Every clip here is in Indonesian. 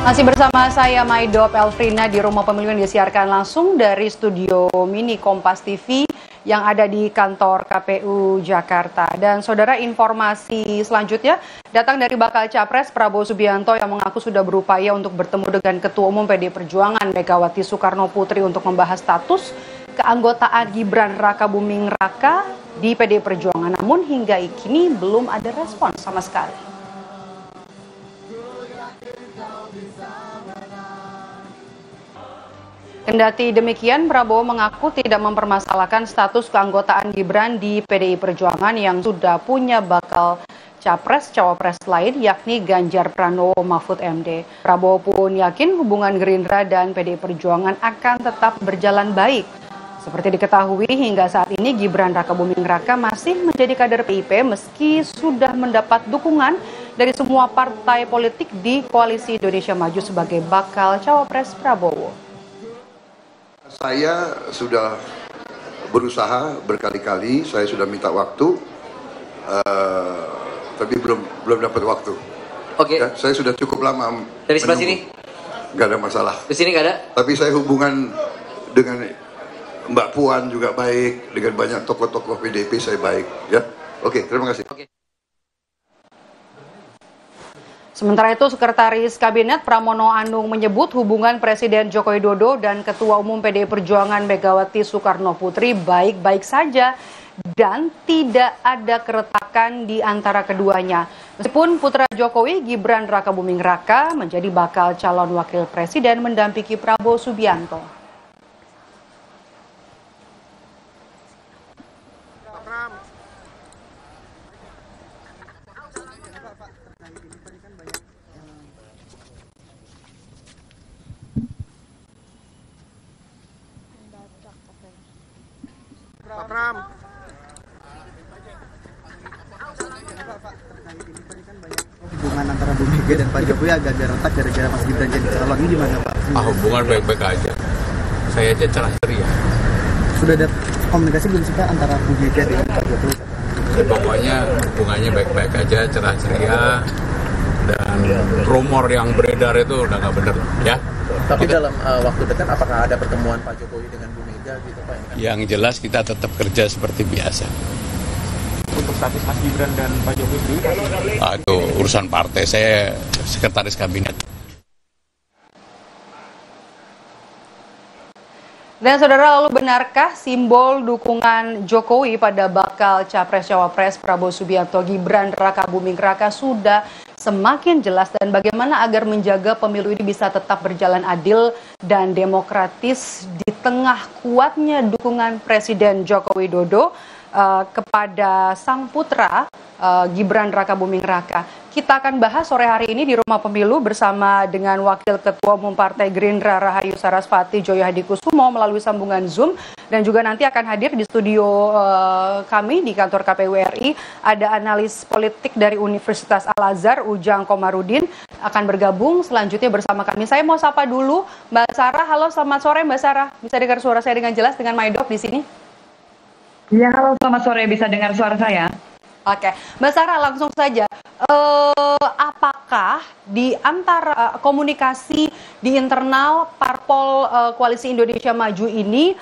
Masih bersama saya Maidop Elfrina di Rumah Pemilu yang disiarkan langsung dari studio mini Kompas TV yang ada di kantor KPU Jakarta. Dan saudara, informasi selanjutnya datang dari bakal Capres Prabowo Subianto yang mengaku sudah berupaya untuk bertemu dengan Ketua Umum PDI Perjuangan Megawati Soekarno Putri untuk membahas status keanggotaan Gibran Rakabuming Raka di PDI Perjuangan. Namun hingga kini belum ada respon sama sekali. Kendati demikian, Prabowo mengaku tidak mempermasalahkan status keanggotaan Gibran di PDI Perjuangan yang sudah punya bakal capres-cawapres lain yakni Ganjar Pranowo Mahfud MD. Prabowo pun yakin hubungan Gerindra dan PDI Perjuangan akan tetap berjalan baik. Seperti diketahui, hingga saat ini Gibran Rakabuming Raka masih menjadi kader PDIP meski sudah mendapat dukungan dari semua partai politik di Koalisi Indonesia Maju sebagai bakal cawapres Prabowo. Saya sudah berusaha berkali-kali, saya sudah minta waktu, tapi belum dapat waktu. Oke. Ya, saya sudah cukup lama. Dari sebelah sini? Nggak ada masalah. Di sini nggak ada? Tapi saya hubungan dengan Mbak Puan juga baik, dengan banyak tokoh-tokoh PDIP saya baik. Ya, oke, terima kasih. Oke. Sementara itu, Sekretaris Kabinet Pramono Anung menyebut hubungan Presiden Joko Widodo dan Ketua Umum PDI Perjuangan Megawati Soekarno Putri baik-baik saja dan tidak ada keretakan di antara keduanya. Meskipun putra Jokowi, Gibran Rakabuming Raka, menjadi bakal calon wakil presiden mendampingi Prabowo Subianto. Pak Pram. Hubungan antara Bu Mega dan Pak Jokowi agak retak gara-gara Mas Gibran jadi calon, ini gimana Pak? Hubungan baik-baik aja. Saya aja cerah ceria. Sudah ada komunikasi belum sih Pak antara Bu Mega dengan Pak Jokowi? Pokoknya hubungannya baik-baik aja, cerah ceria. Dan rumor yang beredar itu udah nggak bener, ya. Tapi dalam waktu dekat apakah ada pertemuan Pak Jokowi dengan Bu Mega gitu Pak? Yang jelas kita tetap kerja seperti biasa. Untuk status Mas Gibran dan Pak Jokowi sendiri? Itu urusan partai, saya sekretaris kabinet. Dan saudara, lalu benarkah simbol dukungan Jokowi pada bakal Capres-Cawapres Prabowo Subianto Gibran Rakabuming Raka sudah semakin jelas, dan bagaimana agar menjaga pemilu ini bisa tetap berjalan adil dan demokratis di tengah kuatnya dukungan Presiden Joko Widodo kepada sang putra Gibran Rakabuming Raka. Kita akan bahas sore hari ini di Rumah Pemilu bersama dengan Wakil Ketua Umum Partai Gerindra Rahayu Sarasvati Joyo Hadikusumo melalui sambungan Zoom, dan juga nanti akan hadir di studio kami di kantor KPU RI ada analis politik dari Universitas Al-Azhar Ujang Komarudin akan bergabung selanjutnya bersama kami. Saya mau sapa dulu Mbak Sarah. Halo, selamat sore Mbak Sarah. Bisa dengar suara saya dengan jelas dengan Maidop di sini? Ya, halo, selamat sore. Bisa dengar suara saya? Oke, Mbak Sarah, langsung saja. Apakah di antara komunikasi di internal Parpol Koalisi Indonesia Maju ini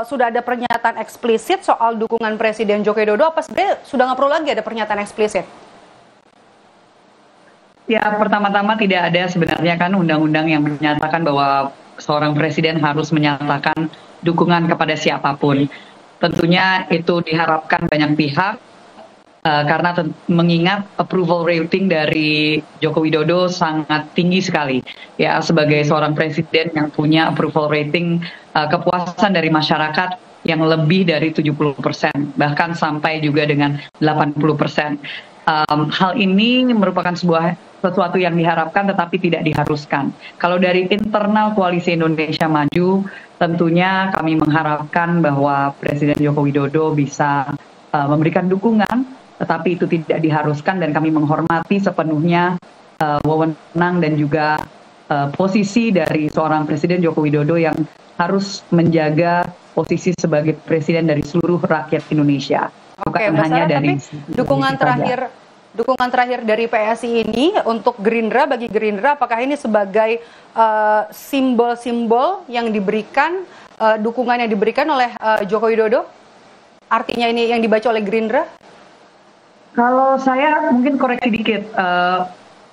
sudah ada pernyataan eksplisit soal dukungan Presiden Joko Widodo? Apa sebenarnya sudah nggak perlu lagi ada pernyataan eksplisit? Ya, pertama-tama tidak ada sebenarnya kan undang-undang yang menyatakan bahwa seorang presiden harus menyatakan dukungan kepada siapapun. Tentunya itu diharapkan banyak pihak. Karena mengingat approval rating dari Joko Widodo sangat tinggi sekali ya, sebagai seorang presiden yang punya approval rating kepuasan dari masyarakat yang lebih dari 70%, bahkan sampai juga dengan 80%. Hal ini merupakan sesuatu yang diharapkan tetapi tidak diharuskan. Kalau dari internal Koalisi Indonesia Maju, tentunya kami mengharapkan bahwa Presiden Joko Widodo bisa memberikan dukungan, tetapi itu tidak diharuskan, dan kami menghormati sepenuhnya wewenang dan juga posisi dari seorang Presiden Joko Widodo yang harus menjaga posisi sebagai presiden dari seluruh rakyat Indonesia. Bukan hanya dari dukungan terakhir dukungan terakhir dari PSI ini untuk Gerindra, bagi Gerindra, apakah ini sebagai simbol-simbol yang diberikan, dukungan yang diberikan oleh Joko Widodo? Artinya ini yang dibaca oleh Gerindra? Kalau saya mungkin koreksi dikit,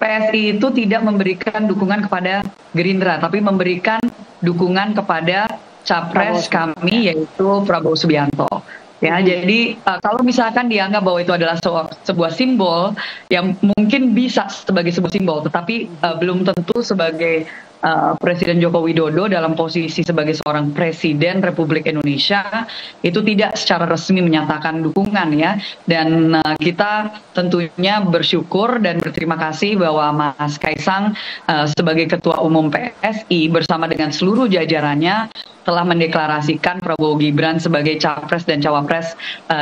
PSI itu tidak memberikan dukungan kepada Gerindra, tapi memberikan dukungan kepada capres kami, yaitu Prabowo Subianto. Ya, jadi kalau misalkan dianggap bahwa itu adalah sebuah simbol, yang mungkin bisa sebagai sebuah simbol, tetapi belum tentu sebagai Presiden Joko Widodo dalam posisi sebagai seorang Presiden Republik Indonesia itu tidak secara resmi menyatakan dukungan ya. Dan kita tentunya bersyukur dan berterima kasih bahwa Mas Kaisang sebagai Ketua Umum PSI bersama dengan seluruh jajarannya telah mendeklarasikan Prabowo Gibran sebagai Capres dan Cawapres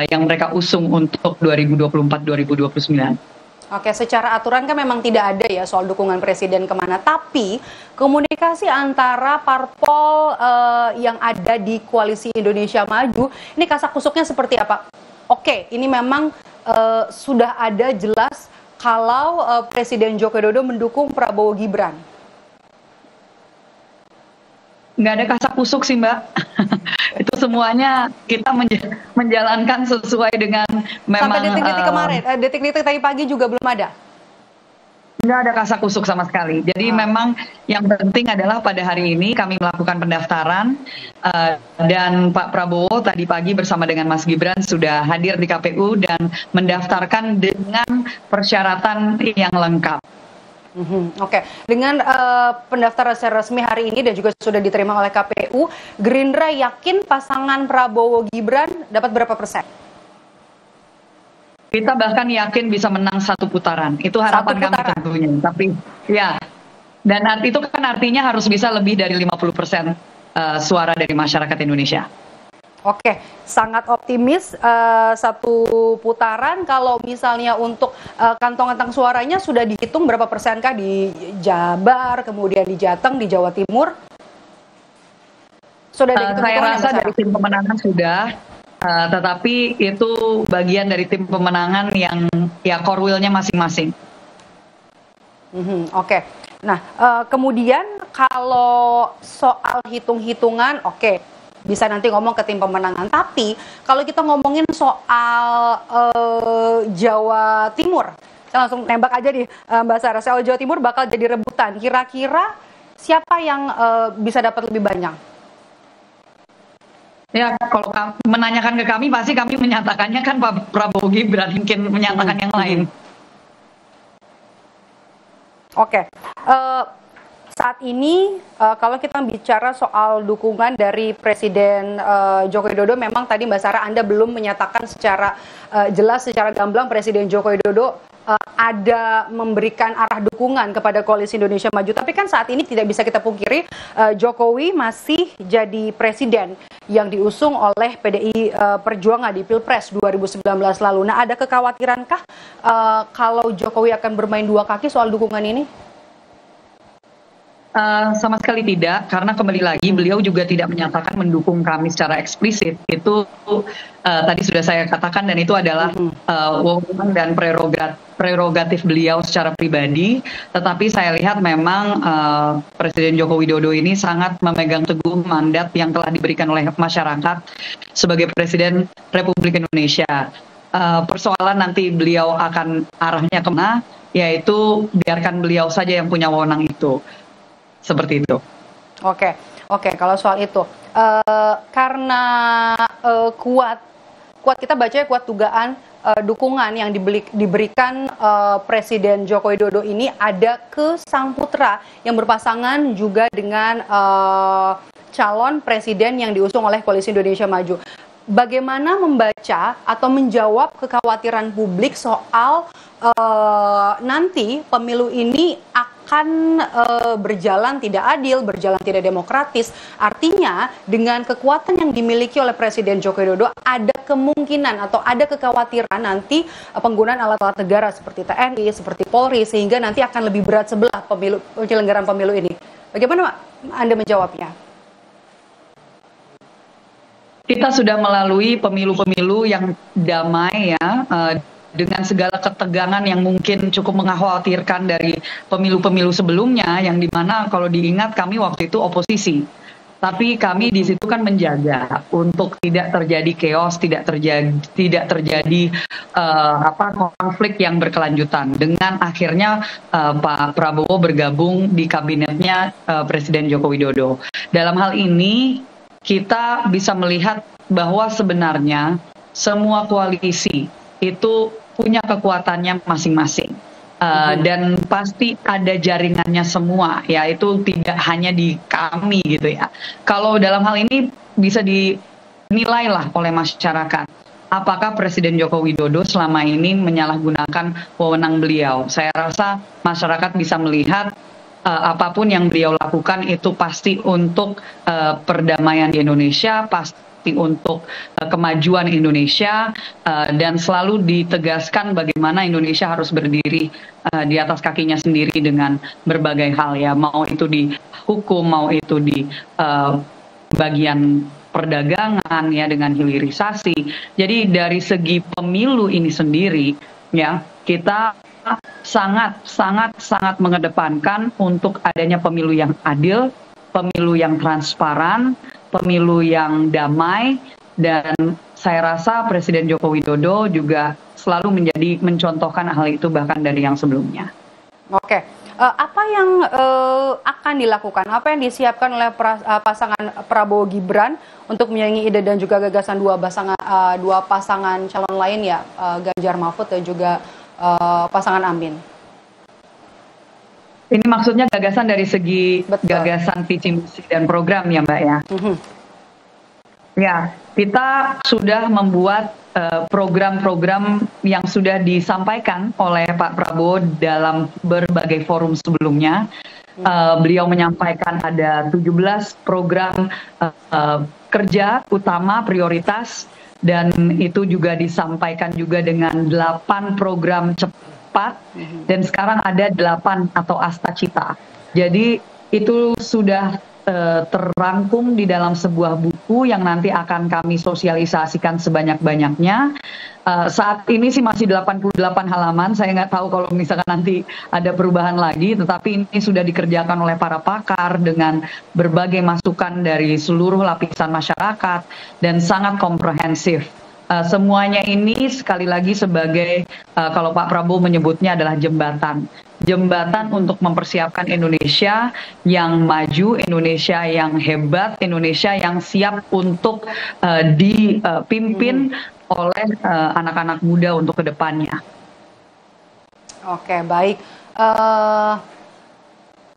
yang mereka usung untuk 2024-2029. Oke, secara aturan kan memang tidak ada ya soal dukungan presiden kemana. Tapi komunikasi antara parpol yang ada di Koalisi Indonesia Maju, ini kasak-kusuknya seperti apa? Oke, ini memang sudah ada jelas kalau Presiden Joko Widodo mendukung Prabowo Gibran. Nggak ada kasak-kusuk sih Mbak. Itu semuanya kita menjalankan sesuai dengan memang. Sampai detik-detik kemarin, detik-detik tadi pagi juga belum ada? Nggak ada kasak-kusuk sama sekali. Jadi memang yang penting adalah pada hari ini kami melakukan pendaftaran dan Pak Prabowo tadi pagi bersama dengan Mas Gibran sudah hadir di KPU dan mendaftarkan dengan persyaratan yang lengkap. Oke, dengan pendaftaran secara resmi hari ini dan juga sudah diterima oleh KPU, Gerindra yakin pasangan Prabowo Gibran dapat berapa persen? Kita bahkan yakin bisa menang satu putaran. Itu harapan kami tentunya. Tapi ya, dan itu kan artinya harus bisa lebih dari 50% suara dari masyarakat Indonesia. Oke, sangat optimis satu putaran. Kalau misalnya untuk kantong-kantong suaranya sudah dihitung berapa persenkah di Jabar, kemudian di Jateng, di Jawa Timur? Sudah dihitung? Saya rasa dari tim pemenangan sudah, tetapi itu bagian dari tim pemenangan yang ya core will-nya masing-masing. Oke. Nah, kemudian kalau soal hitung-hitungan, oke. Bisa nanti ngomong ke tim pemenangan. Tapi kalau kita ngomongin soal Jawa Timur, saya langsung nembak aja nih Mbak Sarah, soal Jawa Timur bakal jadi rebutan. Kira-kira siapa yang bisa dapat lebih banyak? Ya, kalau menanyakan ke kami, pasti kami menyatakannya kan Pak Prabowo Gibran, mungkin menyatakan yang lain. Oke. Saat ini kalau kita bicara soal dukungan dari Presiden Joko Widodo, memang tadi Mbak Sarah Anda belum menyatakan secara jelas, secara gamblang Presiden Joko Widodo ada memberikan arah dukungan kepada Koalisi Indonesia Maju. Tapi kan saat ini tidak bisa kita pungkiri Jokowi masih jadi presiden yang diusung oleh PDI Perjuangan di Pilpres 2019 lalu. Nah, ada kekhawatirankah kalau Jokowi akan bermain dua kaki soal dukungan ini? Sama sekali tidak, karena kembali lagi beliau juga tidak menyatakan mendukung kami secara eksplisit. Itu tadi sudah saya katakan, dan itu adalah wewenang dan prerogatif beliau secara pribadi. Tetapi saya lihat memang Presiden Joko Widodo ini sangat memegang teguh mandat yang telah diberikan oleh masyarakat sebagai Presiden Republik Indonesia. Persoalan nanti beliau akan arahnya kemana, yaitu biarkan beliau saja yang punya wewenang itu. Seperti itu. Oke. Kalau soal itu, karena kuat kita bacanya kuat dugaan dukungan yang diberikan Presiden Joko Widodo ini ada ke sang putra yang berpasangan juga dengan calon presiden yang diusung oleh Koalisi Indonesia Maju. Bagaimana membaca atau menjawab kekhawatiran publik soal nanti pemilu ini akan berjalan tidak adil, berjalan tidak demokratis. Artinya dengan kekuatan yang dimiliki oleh Presiden Joko Widodo ada kemungkinan atau ada kekhawatiran nanti penggunaan alat-alat negara seperti TNI, seperti Polri, sehingga nanti akan lebih berat sebelah penyelenggaraan pemilu ini. Bagaimana Anda menjawabnya? Kita sudah melalui pemilu-pemilu yang damai ya, dengan segala ketegangan yang mungkin cukup mengkhawatirkan dari pemilu-pemilu sebelumnya, yang dimana kalau diingat kami waktu itu oposisi. Tapi kami di situ kan menjaga untuk tidak terjadi chaos, tidak terjadi konflik yang berkelanjutan. Dengan akhirnya Pak Prabowo bergabung di kabinetnya Presiden Joko Widodo. Dalam hal ini kita bisa melihat bahwa sebenarnya semua koalisi itu punya kekuatannya masing-masing. Dan pasti ada jaringannya semua, yaitu tidak hanya di kami gitu ya. Kalau dalam hal ini bisa dinilai lah oleh masyarakat, apakah Presiden Joko Widodo selama ini menyalahgunakan wewenang beliau. Saya rasa masyarakat bisa melihat apapun yang beliau lakukan itu pasti untuk perdamaian di Indonesia, pasti untuk kemajuan Indonesia, dan selalu ditegaskan bagaimana Indonesia harus berdiri di atas kakinya sendiri dengan berbagai hal ya, mau itu di hukum, mau itu di bagian perdagangan ya dengan hilirisasi. Jadi dari segi pemilu ini sendiri ya, kita sangat mengedepankan untuk adanya pemilu yang adil, pemilu yang transparan, pemilu yang damai, dan saya rasa Presiden Joko Widodo juga selalu mencontohkan hal itu bahkan dari yang sebelumnya. Oke, apa yang akan dilakukan, apa yang disiapkan oleh pasangan Prabowo Gibran untuk menyaingi ide dan juga gagasan dua pasangan calon lain ya, Ganjar Mahfud dan juga pasangan Amin? Ini maksudnya gagasan dari segi gagasan visi misi dan program ya Mbak ya. Ya, kita sudah membuat program-program yang sudah disampaikan oleh Pak Prabowo dalam berbagai forum sebelumnya. Beliau menyampaikan ada 17 program kerja utama prioritas, dan itu juga disampaikan juga dengan 8 program cepat, dan sekarang ada 8 atau Astacita. Jadi itu sudah terrangkum di dalam sebuah buku yang nanti akan kami sosialisasikan sebanyak-banyaknya. Saat ini sih masih 88 halaman, saya nggak tahu kalau misalkan nanti ada perubahan lagi, tetapi ini sudah dikerjakan oleh para pakar dengan berbagai masukan dari seluruh lapisan masyarakat dan sangat komprehensif. Semuanya ini sekali lagi sebagai, kalau Pak Prabowo menyebutnya adalah jembatan untuk mempersiapkan Indonesia yang maju, Indonesia yang hebat, Indonesia yang siap untuk dipimpin oleh anak-anak muda untuk kedepannya. Oke, baik.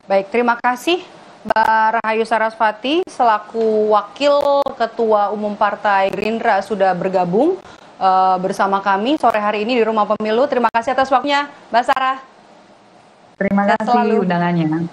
Baik, terima kasih Mbak Rahayu Sarasvati selaku Wakil Ketua Umum Partai Gerindra sudah bergabung bersama kami sore hari ini di Rumah Pemilu. Terima kasih atas waktunya, Mbak Sarah. Terima kasih undangannya.